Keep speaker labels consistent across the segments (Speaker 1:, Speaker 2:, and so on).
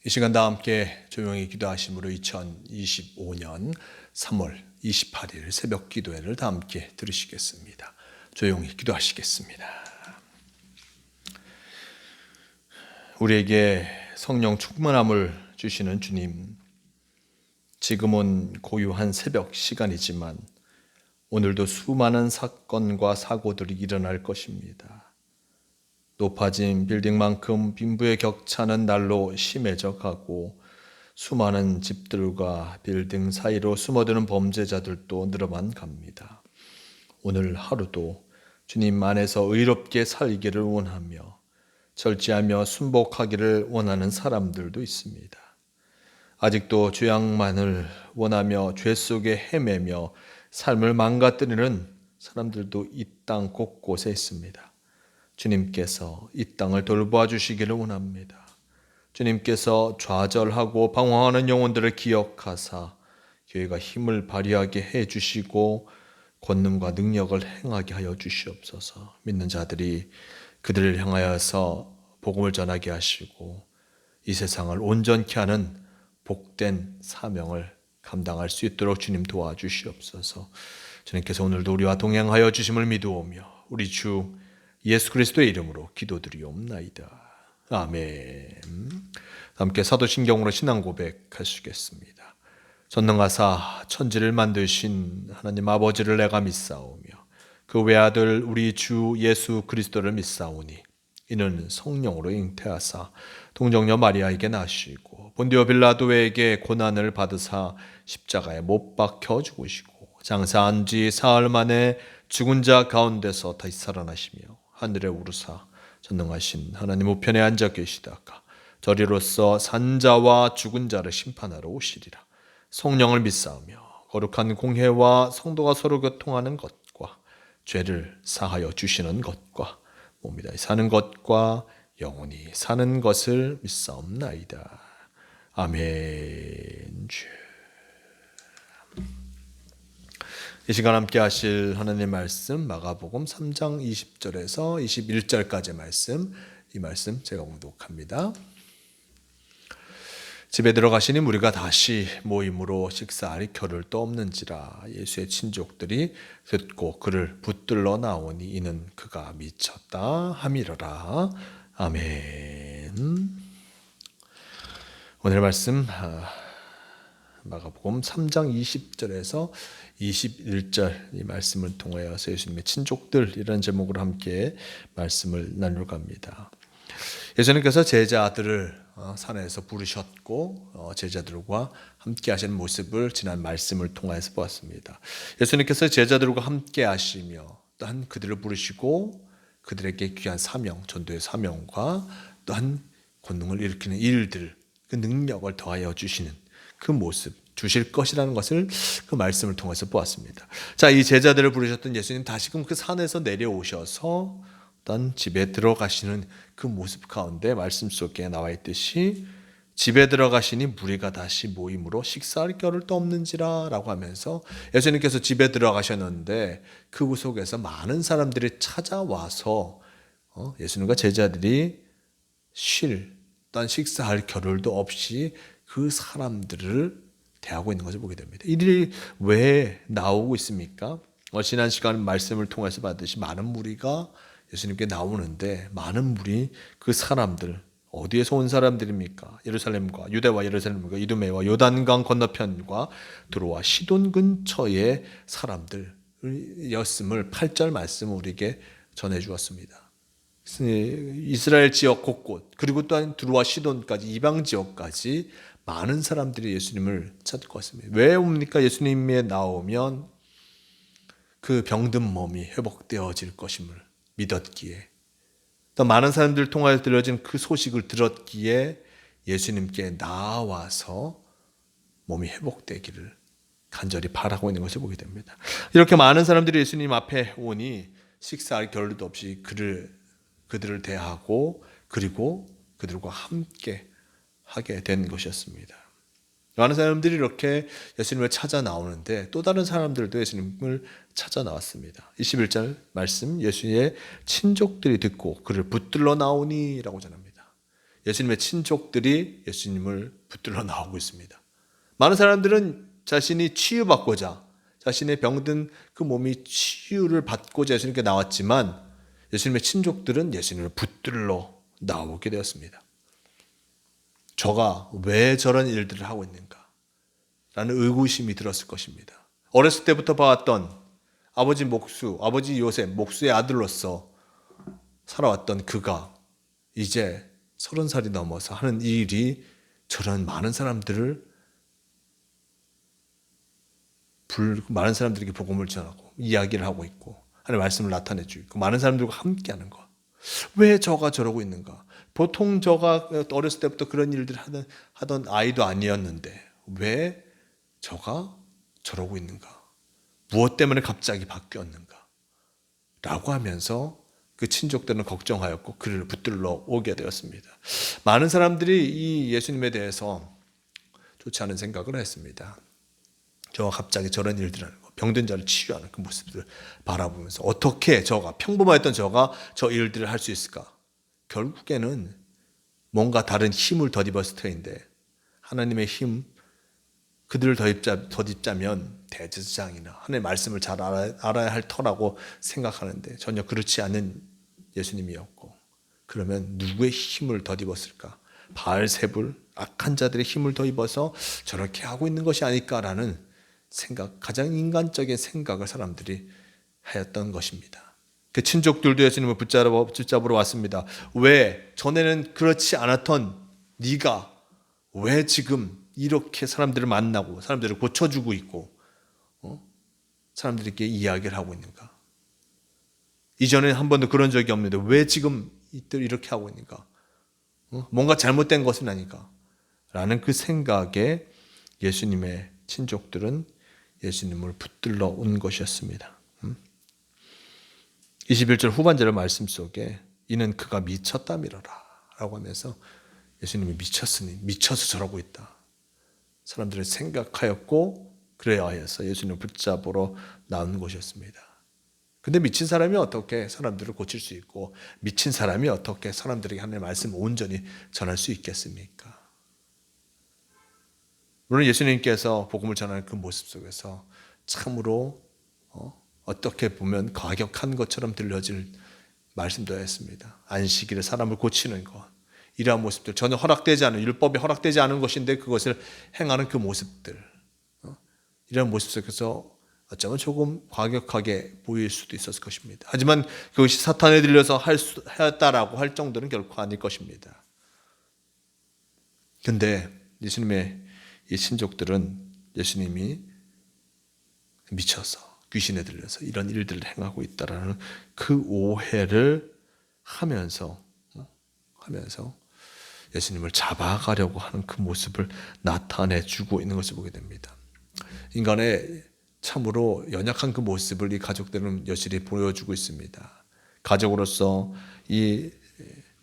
Speaker 1: 이 시간 다 함께 조용히 기도하심으로 2025년 3월 28일 새벽 기도회를 다 함께 들으시겠습니다. 조용히 기도하시겠습니다. 우리에게 성령 충만함을 주시는 주님, 지금은 고요한 새벽 시간이지만 오늘도 수많은 사건과 사고들이 일어날 것입니다. 높아진 빌딩만큼 빈부의 격차는 날로 심해져 가고 수많은 집들과 빌딩 사이로 숨어드는 범죄자들도 늘어만 갑니다. 오늘 하루도 주님 안에서 의롭게 살기를 원하며 절제하며 순복하기를 원하는 사람들도 있습니다. 아직도 죄악만을 원하며 죄 속에 헤매며 삶을 망가뜨리는 사람들도 이 땅 곳곳에 있습니다. 주님께서 이 땅을 돌보아 주시기를 원합니다. 주님께서 좌절하고 방황하는 영혼들을 기억하사 교회가 힘을 발휘하게 해주시고 권능과 능력을 행하게 하여 주시옵소서. 믿는 자들이 그들을 향하여서 복음을 전하게 하시고 이 세상을 온전케 하는 복된 사명을 감당할 수 있도록 주님 도와주시옵소서. 주님께서 오늘도 우리와 동행하여 주심을 믿으오며 우리 주 예수 그리스도의 이름으로 기도드리옵나이다. 아멘. 함께 사도신경으로 신앙 고백하시겠습니다. 전능하사 천지를 만드신 하나님 아버지를 내가 믿사오며 그 외아들 우리 주 예수 그리스도를 믿사오니 이는 성령으로 잉태하사 동정녀 마리아에게 나시고 본디오 빌라도에게 고난을 받으사 십자가에 못 박혀 죽으시고 장사한 지 사흘 만에 죽은 자 가운데서 다시 살아나시며 하늘에 오르사 전능하신 하나님 우편에 앉아 계시다가 저리로서 산자와 죽은 자를 심판하러 오시리라. 성령을 믿사오며 거룩한 공회와 성도가 서로 교통하는 것과 죄를 사하여 주시는 것과 몸이 다시 사는 것과 영원히 사는 것을 믿사옵나이다. 아멘. 이 시간 함께 하실 하나님의 말씀 마가복음 3장 20절에서 21절까지의 말씀, 이 말씀 제가 봉독합니다. 집에 들어가시니 무리가 다시 모임으로 식사할 겨를도 없는지라. 예수의 친족들이 듣고 그를 붙들러 나오니 이는 그가 미쳤다 함이러라. 아멘. 오늘 말씀 마가복음 3장 20절에서 21절 이 말씀을 통하여서 예수님의 친족들 이런 제목으로 함께 말씀을 나누려고 합니다. 예수님께서 제자들을 산에서 부르셨고 제자들과 함께 하시는 모습을 지난 말씀을 통해서 보았습니다. 예수님께서 제자들과 함께 하시며 또한 그들을 부르시고 그들에게 귀한 사명, 전도의 사명과 또한 권능을 일으키는 일들, 그 능력을 더하여 주시는 그 모습 주실 것이라는 것을 그 말씀을 통해서 보았습니다. 자, 이 제자들을 부르셨던 예수님 다시금 그 산에서 내려오셔서 어떤 집에 들어가시는 그 모습 가운데 말씀 속에 나와 있듯이 집에 들어가시니 무리가 다시 모임으로 식사할 겨를도 없는지라 라고 하면서 예수님께서 집에 들어가셨는데 그 속에서 많은 사람들이 찾아와서 예수님과 제자들이 어떤 식사할 겨를도 없이 그 사람들을 대하고 있는 것을 보게 됩니다. 이들이 왜 나오고 있습니까? 지난 시간 말씀을 통해서 봤듯이 많은 무리가 예수님께 나오는데 많은 무리 그 사람들 어디에서 온 사람들입니까? 예루살렘과 유대와 예루살렘과 이두메와 요단강 건너편과 두로와 시돈 근처의 사람들이었음을 8절 말씀을 우리에게 전해 주었습니다. 이스라엘 지역 곳곳 그리고 또한 두로와 시돈까지 이방 지역까지 많은 사람들이 예수님을 찾고 왔습니다. 왜 옵니까? 예수님에 나오면 그 병든 몸이 회복되어질 것임을 믿었기에 또 많은 사람들을 통하여 들려진 그 소식을 들었기에 예수님께 나와서 몸이 회복되기를 간절히 바라고 있는 것을 보게 됩니다. 이렇게 많은 사람들이 예수님 앞에 오니 식사할 겨를도 없이 그들을 대하고 그리고 그들과 함께 하게 된 것이었습니다. 많은 사람들이 이렇게 예수님을 찾아 나오는데 또 다른 사람들도 예수님을 찾아 나왔습니다. 21절 말씀 예수의 친족들이 듣고 그를 붙들러 나오니 라고 전합니다. 예수님의 친족들이 예수님을 붙들러 나오고 있습니다. 많은 사람들은 자신이 치유받고자, 자신의 병든 그 몸이 치유를 받고자 예수님께 나왔지만 예수님의 친족들은 예수님을 붙들러 나오게 되었습니다. 저가 왜 저런 일들을 하고 있는가? 라는 의구심이 들었을 것입니다. 어렸을 때부터 봐왔던 아버지 요셉, 목수의 아들로서 살아왔던 그가 이제 30살이 넘어서 하는 이 일이 저런 많은 사람들에게 복음을 전하고 이야기를 하고 있고 하나님의 말씀을 나타내주고 있고 많은 사람들과 함께하는 것. 왜 저가 저러고 있는가? 보통 저가 어렸을 때부터 그런 일들을 하던 아이도 아니었는데 왜 저가 저러고 있는가? 무엇 때문에 갑자기 바뀌었는가? 라고 하면서 그 친족들은 걱정하였고 그를 붙들러 오게 되었습니다. 많은 사람들이 이 예수님에 대해서 좋지 않은 생각을 했습니다. 저가 갑자기 저런 일들을 하는 거, 병든 자를 치유하는 그 모습들을 바라보면서 어떻게 평범했던 저가 저 일들을 할 수 있을까? 결국에는 뭔가 다른 힘을 덧입었을 터인데 하나님의 힘, 그들을 덧입자면 대제사장이나 하나님의 말씀을 잘 알아야 할 터라고 생각하는데 전혀 그렇지 않은 예수님이었고, 그러면 누구의 힘을 덧입었을까? 바알세불, 악한 자들의 힘을 덧입어서 저렇게 하고 있는 것이 아닐까라는 생각, 가장 인간적인 생각을 사람들이 하였던 것입니다. 그 친족들도 예수님을 붙잡으러 왔습니다. 왜 전에는 그렇지 않았던 네가 왜 지금 이렇게 사람들을 만나고 사람들을 고쳐주고 있고 사람들에게 이야기를 하고 있는가? 이전에 한 번도 그런 적이 없는데 왜 지금 이렇게 하고 있는가? 뭔가 잘못된 것은 아닐까? 라는 그 생각에 예수님의 친족들은 예수님을 붙들러 온 것이었습니다. 21절 후반절 말씀 속에 이는 그가 미쳤다미러라 라고 하면서 예수님이 미쳐서 저러고 있다. 사람들이 생각하였고 그래야 해서 예수님을 붙잡으러 나온 것이었습니다. 근데 미친 사람이 어떻게 사람들을 고칠 수 있고 미친 사람이 어떻게 사람들에게 하나님의 말씀을 온전히 전할 수 있겠습니까? 물론 예수님께서 복음을 전하는 그 모습 속에서 참으로 어떻게 보면 과격한 것처럼 들려질 말씀도 했습니다. 안식일에 사람을 고치는 것, 이러한 모습들, 전혀 허락되지 않은, 율법에 허락되지 않은 것인데 그것을 행하는 그 모습들, 이런 모습 속에서 어쩌면 조금 과격하게 보일 수도 있었을 것입니다. 하지만 그것이 사탄에 들려서 하였다라고 할 정도는 결코 아닐 것입니다. 그런데 예수님의 이 친족들은 예수님이 미쳐서 귀신에 들려서 이런 일들을 행하고 있다라는 그 오해를 하면서 예수님을 잡아가려고 하는 그 모습을 나타내주고 있는 것을 보게 됩니다. 인간의 참으로 연약한 그 모습을 이 가족들은 여실히 보여주고 있습니다. 가족으로서 이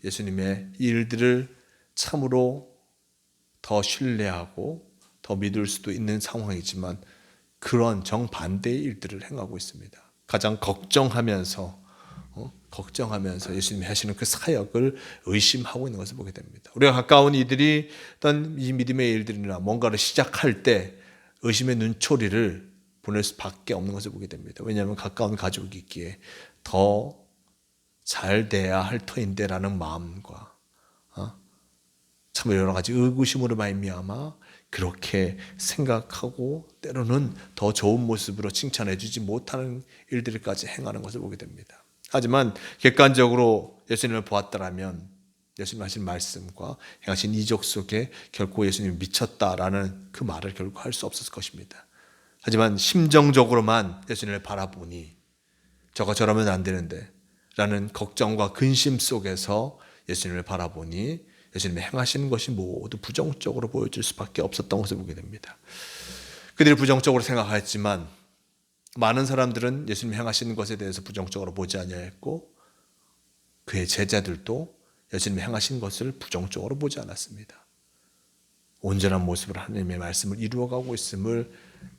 Speaker 1: 예수님의 일들을 참으로 더 신뢰하고 더 믿을 수도 있는 상황이지만 그런 정반대의 일들을 행하고 있습니다. 가장 걱정하면서 예수님이 하시는 그 사역을 의심하고 있는 것을 보게 됩니다. 우리가 가까운 이들이 어떤 이 믿음의 일들이나 뭔가를 시작할 때 의심의 눈초리를 보낼 수밖에 없는 것을 보게 됩니다. 왜냐하면 가까운 가족이 있기에 더 잘 돼야 할 터인데라는 마음과 참 여러 가지 의구심으로 말미암아 그렇게 생각하고 때로는 더 좋은 모습으로 칭찬해 주지 못하는 일들까지 행하는 것을 보게 됩니다. 하지만 객관적으로 예수님을 보았다라면 예수님 하신 말씀과 행하신 이적 속에 결코 예수님이 미쳤다라는 그 말을 결코 할 수 없었을 것입니다. 하지만 심정적으로만 예수님을 바라보니 저가 저러면 안 되는데 라는 걱정과 근심 속에서 예수님을 바라보니 예수님이 행하시는 것이 모두 부정적으로 보여질 수밖에 없었던 것을 보게 됩니다. 그들이 부정적으로 생각하였지만 많은 사람들은 예수님이 행하시는 것에 대해서 부정적으로 보지 아니하였고 그의 제자들도 예수님이 행하신 것을 부정적으로 보지 않았습니다. 온전한 모습으로 하나님의 말씀을 이루어가고 있음을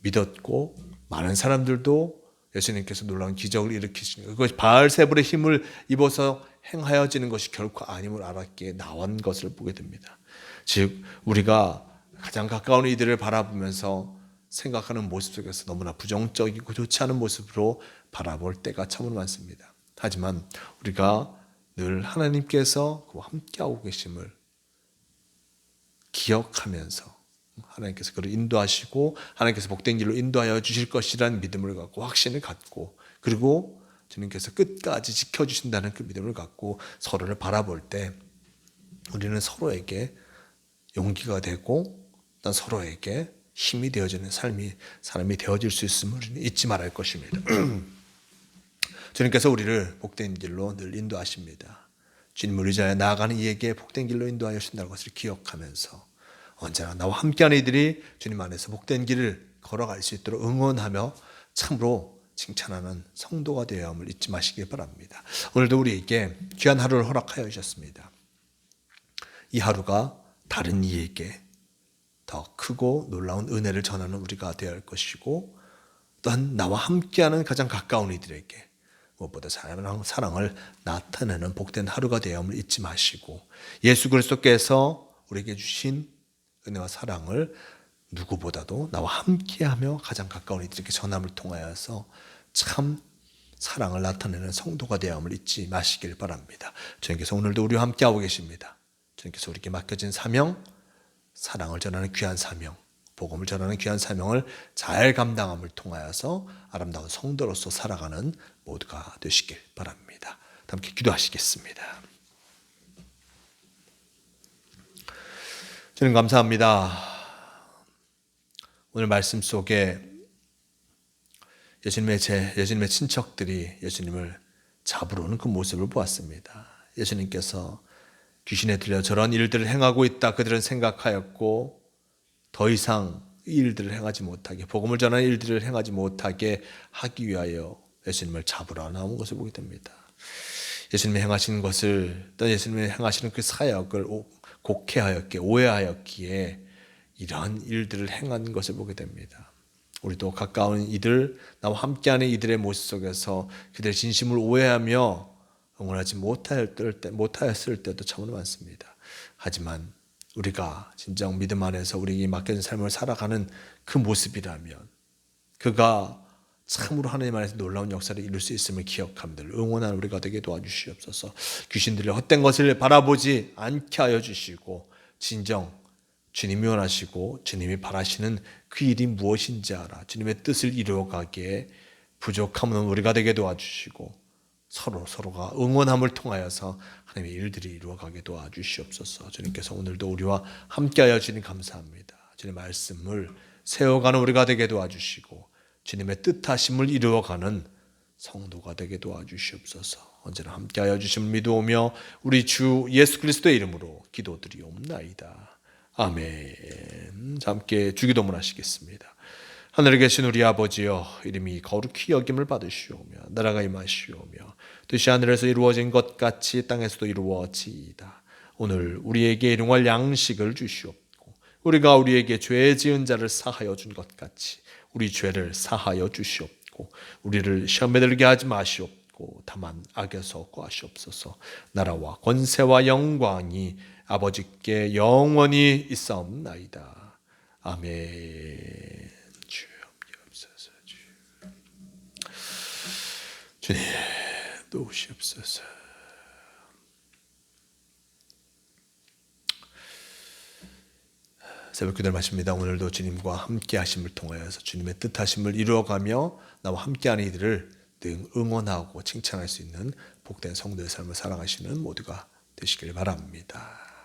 Speaker 1: 믿었고 많은 사람들도 예수님께서 놀라운 기적을 일으키신 것, 그것이 바알세불의 힘을 입어서 행하여지는 것이 결코 아님을 알았기에 나온 것을 보게 됩니다. 즉 우리가 가장 가까운 이들을 바라보면서 생각하는 모습 속에서 너무나 부정적이고 좋지 않은 모습으로 바라볼 때가 참으로 많습니다. 하지만 우리가 늘 하나님께서 그와 함께하고 계심을 기억하면서 하나님께서 그를 인도하시고 하나님께서 복된 길로 인도하여 주실 것이라는 믿음을 갖고 확신을 갖고 그리고 주님께서 끝까지 지켜주신다는 그 믿음을 갖고 서로를 바라볼 때 우리는 서로에게 용기가 되고 또 서로에게 힘이 되어지는 사람이 되어질 수 있음을 우리는 잊지 말아야 할 것입니다. 주님께서 우리를 복된 길로 늘 인도하십니다. 주님을 의지하여 나아가는 이에게 복된 길로 인도하여 주신다는 것을 기억하면서 언제나 나와 함께하는 이들이 주님 안에서 복된 길을 걸어갈 수 있도록 응원하며 참으로 칭찬하는 성도가 되어야 함을 잊지 마시길 바랍니다. 오늘도 우리에게 귀한 하루를 허락하여 주셨습니다. 이 하루가 다른 이에게 더 크고 놀라운 은혜를 전하는 우리가 되어야 할 것이고 또한 나와 함께하는 가장 가까운 이들에게 무엇보다 사랑을 나타내는 복된 하루가 되어야 함을 잊지 마시고 예수 그리스도께서 우리에게 주신 은혜와 사랑을 누구보다도 나와 함께하며 가장 가까운 이들에게 전함을 통하여서 참 사랑을 나타내는 성도가 되어야 함을 잊지 마시길 바랍니다. 주님께서 오늘도 우리와 함께하고 계십니다. 주님께서 우리에게 맡겨진 사명, 사랑을 전하는 귀한 사명, 복음을 전하는 귀한 사명을 잘 감당함을 통하여서 아름다운 성도로서 살아가는 모두가 되시길 바랍니다. 함께 기도하시겠습니다. 주님 감사합니다. 오늘 말씀 속에 예수님의 친척들이 예수님을 잡으러 오는 그 모습을 보았습니다. 예수님께서 귀신에 들려 저런 일들을 행하고 있다 그들은 생각하였고 더 이상 이 일들을 행하지 못하게 복음을 전하는 일들을 행하지 못하게 하기 위하여 예수님을 잡으러 나온 것을 보게 됩니다. 예수님이 행하시는 것을 또 예수님이 행하시는 그 사역을 곡해하였기에 오해하였기에 이러한 일들을 행한 것을 보게 됩니다. 우리도 가까운 이들 나와 함께하는 이들의 모습 속에서 그들의 진심을 오해하며 응원하지 못하였을 때도 참으로 많습니다. 하지만 우리가 진정 믿음 안에서 우리에게 맡겨진 삶을 살아가는 그 모습이라면 그가 참으로 하나님 안에서 놀라운 역사를 이룰 수 있음을 기억함들 응원하는 우리가 되게 도와주시옵소서. 귀신들의 헛된 것을 바라보지 않게 하여 주시고 진정 주님이 원하시고 주님이 바라시는 그 일이 무엇인지 알아 주님의 뜻을 이루어가기에 부족함은 우리가 되게 도와주시고 서로가 응원함을 통하여서 하나님의 일들이 이루어가게 도와주시옵소서. 주님께서 오늘도 우리와 함께하여 주님 감사합니다. 주님의 말씀을 세워가는 우리가 되게 도와주시고 주님의 뜻하심을 이루어가는 성도가 되게 도와주시옵소서. 언제나 함께하여 주심을 믿어오며 우리 주 예수 그리스도의 이름으로 기도드리옵나이다. 아멘. 자, 함께 주기도문 하시겠습니다. 하늘에 계신 우리 아버지여, 이름이 거룩히 여김을 받으시오며 나라가 임하시오며 뜻이 하늘에서 이루어진 것 같이 땅에서도 이루어지이다. 오늘 우리에게 일용할 양식을 주시옵고 우리가 우리에게 죄 지은 자를 사하여 준 것 같이 우리 죄를 사하여 주시옵고 우리를 시험에 들게 하지 마시옵고 다만 악에서 구하시옵소서. 나라와 권세와 영광이 아버지께 영원히 있사옵나이다. 아멘. 주님 도우시옵소서. 새벽기도를 마칩니다. 오늘도 주님과 함께 하심을 통하여서 주님의 뜻하심을 이루어가며 나와 함께하는 이들을 늘 응원하고 칭찬할 수 있는 복된 성도의 삶을 살아가시는 모두가 되시길 바랍니다.